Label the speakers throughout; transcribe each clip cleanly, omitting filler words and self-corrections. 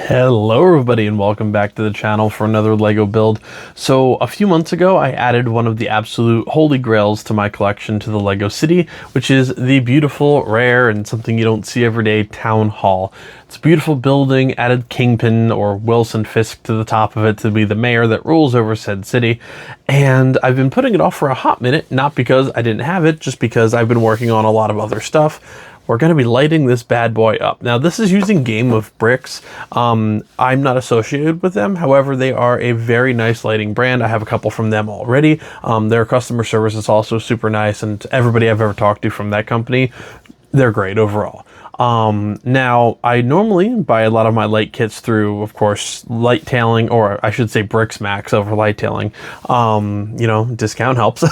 Speaker 1: Hello everybody and welcome back to the channel for another LEGO build. So a few months ago I added one of the absolute holy grails to my collection to the LEGO City, which is the beautiful, rare, and something you don't see every day Town Hall. It's a beautiful building, added Kingpin or Wilson Fisk to the top of it to be the mayor that rules over said city, and I've been putting it off for a hot minute, not because I didn't have it, just because I've been working on a lot of other stuff. We're going to be lighting this bad boy up. Now, this is using Game of Bricks. I'm not associated with them. However, they are a very nice lighting brand. I have a couple from them already. Their customer service is also super nice, and everybody I've ever talked to from that company, they're great overall. Now, I normally buy a lot of my light kits through, of course, light tailing, or I should say Bricks Max over light tailing. You know, discount helps.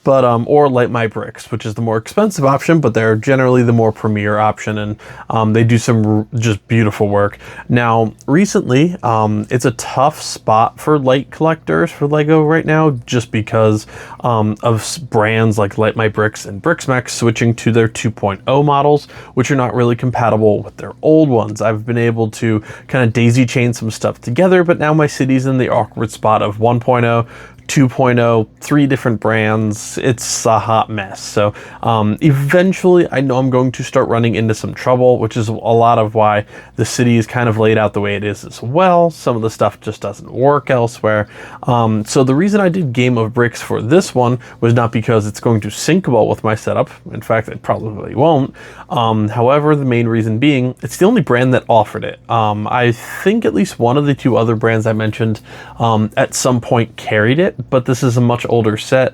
Speaker 1: But, or Light My Bricks, which is the more expensive option, but they're generally the more premier option, and they do some just beautiful work. Now, recently, it's a tough spot for light collectors for LEGO right now, just because of brands like Light My Bricks and Bricks Max switching to their 2.0 models, which are not really compatible with their old ones. I've been able to kind of daisy chain some stuff together, but now my city's in the awkward spot of 1.0, 2.0, 3 different brands. It's a hot mess. So eventually I know I'm going to start running into some trouble, which is a lot of why the city is kind of laid out the way it is as well. Some of the stuff just doesn't work elsewhere. So the reason I did Game of Bricks for this one was not because it's going to sync well with my setup. In fact, it probably won't. However, the main reason being, it's the only brand that offered it. I think at least one of the 2 other brands I mentioned at some point carried it, but this is a much older set,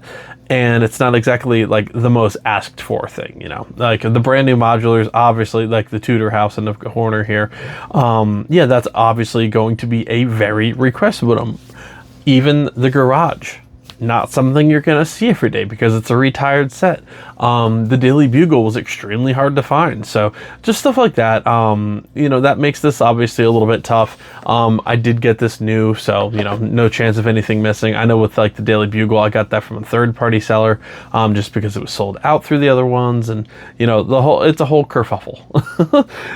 Speaker 1: and it's not exactly like the most asked for thing, you know, like the brand new modulars, obviously, like the Tudor house in the corner here. Yeah, that's obviously going to be a very requested one. Even the garage, not something you're going to see every day because it's a retired set. The Daily Bugle was extremely hard to find. So just stuff like that, you know, that makes this obviously a little bit tough. I did get this new, so, you know, no chance of anything missing. I know with like the Daily Bugle, I got that from a third-party seller, just because it was sold out through the other ones. And, you know, it's a whole kerfuffle.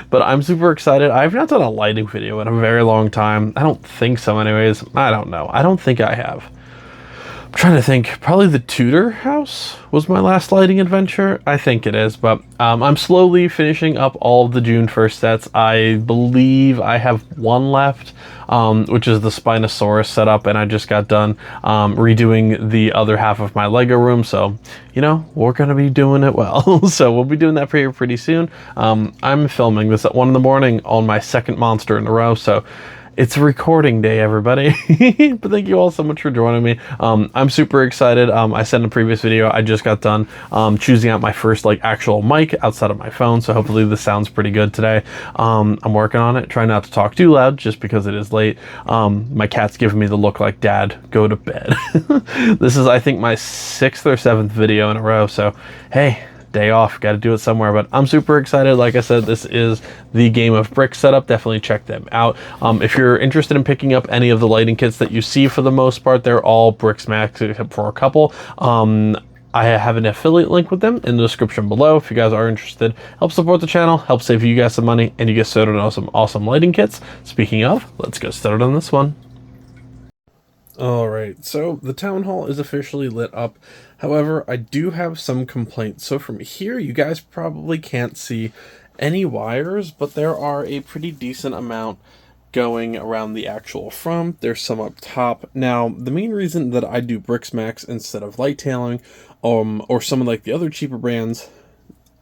Speaker 1: But I'm super excited. I've not done a lighting video in a very long time. I don't think so anyways. I don't know. I don't think I have. I'm trying to think, probably the Tudor house was my last lighting adventure. I think it is, but I'm slowly finishing up all of the June 1st sets. I believe I have one left, which is the Spinosaurus setup, and I just got done redoing the other half of my Lego room, so, you know, we're going to be doing it well. So we'll be doing that pretty soon. I'm filming this at 1 in the morning on my second monster in a row, so it's recording day, everybody. But thank you all so much for joining me. I'm super excited. I said in a previous video, I just got done choosing out my first like actual mic outside of my phone, so hopefully this sounds pretty good today. I'm working on it, trying not to talk too loud just because it is late. My cat's giving me the look like, Dad, go to bed. This is, I think, my 6th or 7th video in a row, so hey, day off, got to do it somewhere. But I'm super excited. Like I said, this is the Game of Bricks setup. Definitely check them out. If you're interested in picking up any of the lighting kits that you see, for the most part, they're all Bricks Max except for a couple. I have an affiliate link with them in the description below if you guys are interested. Help support the channel, help save you guys some money, and you get started on some awesome lighting kits. Speaking of, let's get started on this one. Alright, so the town hall is officially lit up. However, I do have some complaints. So from here, you guys probably can't see any wires, but there are a pretty decent amount going around the actual front. There's some up top. Now, the main reason that I do Bricks Max instead of light tailing, or some of like the other cheaper brands,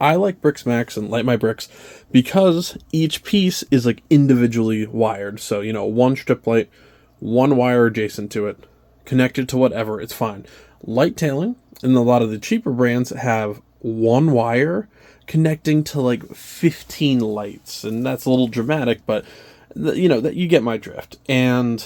Speaker 1: I like Bricks Max and Light My Bricks because each piece is like individually wired. So, you know, one strip light, one wire adjacent to it, connected to whatever, it's fine. Light tailing and a lot of the cheaper brands have one wire connecting to like 15 lights, and that's a little dramatic, but you know, that you get my drift. And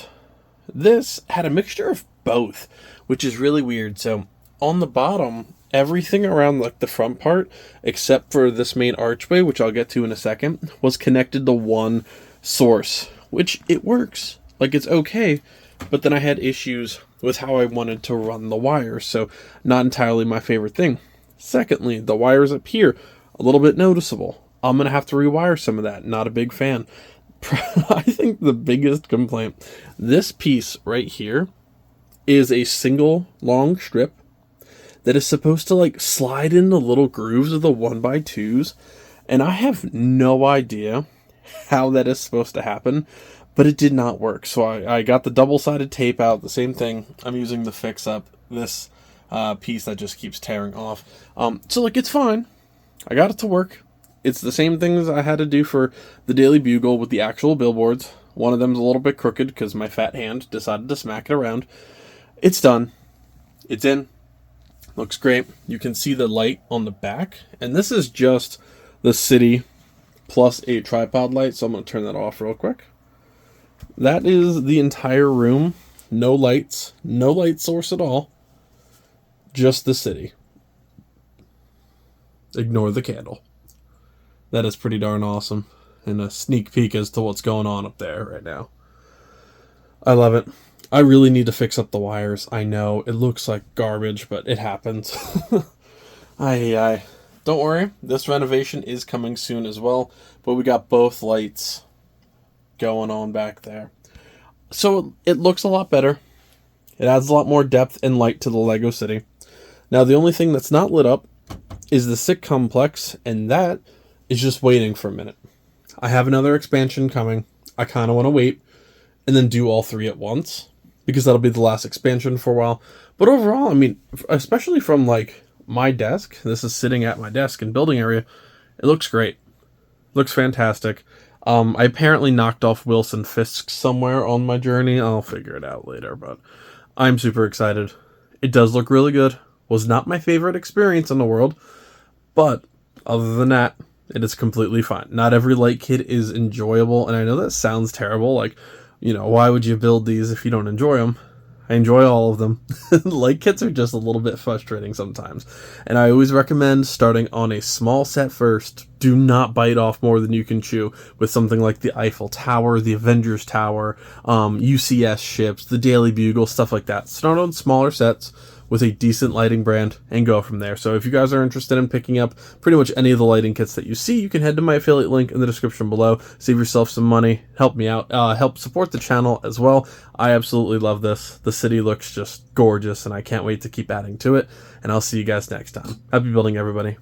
Speaker 1: this had a mixture of both, which is really weird. So on the bottom, everything around like the front part, except for this main archway, which I'll get to in a second, was connected to one source, which it works. Like, it's okay, but then I had issues with how I wanted to run the wires, so not entirely my favorite thing. Secondly, the wires up here, a little bit noticeable. I'm going to have to rewire some of that. Not a big fan. I think the biggest complaint, this piece right here is a single long strip that is supposed to like slide in the little grooves of the 1x2s, and I have no idea how that is supposed to happen, but it did not work. So I got the double-sided tape out, the same thing I'm using to fix up this piece that just keeps tearing off. So like, it's fine. I got it to work. It's the same things I had to do for the Daily Bugle with the actual billboards. One of them's a little bit crooked because my fat hand decided to smack it around. It's done. It's in. Looks great. You can see the light on the back. And this is just the city plus a tripod light. So I'm going to turn that off real quick. That is the entire room. No lights. No light source at all. Just the city. Ignore the candle. That is pretty darn awesome. And a sneak peek as to what's going on up there right now. I love it. I really need to fix up the wires. I know, it looks like garbage, but it happens. Don't worry, this renovation is coming soon as well, but we got both lights going on back there. So it looks a lot better. It adds a lot more depth and light to the Lego City. Now, the only thing that's not lit up is the Sick Complex, and that is just waiting for a minute. I have another expansion coming. I kind of want to wait and then do all three at once, because that'll be the last expansion for a while. But overall, I mean, especially from like my desk, this is sitting at my desk in building area, it looks great. Looks fantastic. I apparently knocked off Wilson Fisk somewhere on my journey. I'll figure it out later, but I'm super excited. It does look really good. Was not my favorite experience in the world, but other than that, it is completely fine. Not every light kit is enjoyable, and I know that sounds terrible, like, you know, why would you build these if you don't enjoy them? I enjoy all of them. Light kits are just a little bit frustrating sometimes. And I always recommend starting on a small set first. Do not bite off more than you can chew with something like the Eiffel Tower, the Avengers Tower, UCS ships, the Daily Bugle, stuff like that. Start on smaller sets with a decent lighting brand and go from there. So if you guys are interested in picking up pretty much any of the lighting kits that you see, you can head to my affiliate link in the description below. Save yourself some money, help me out, help support the channel as well. I absolutely love this. The city looks just gorgeous and I can't wait to keep adding to it. And I'll see you guys next time. Happy building, everybody.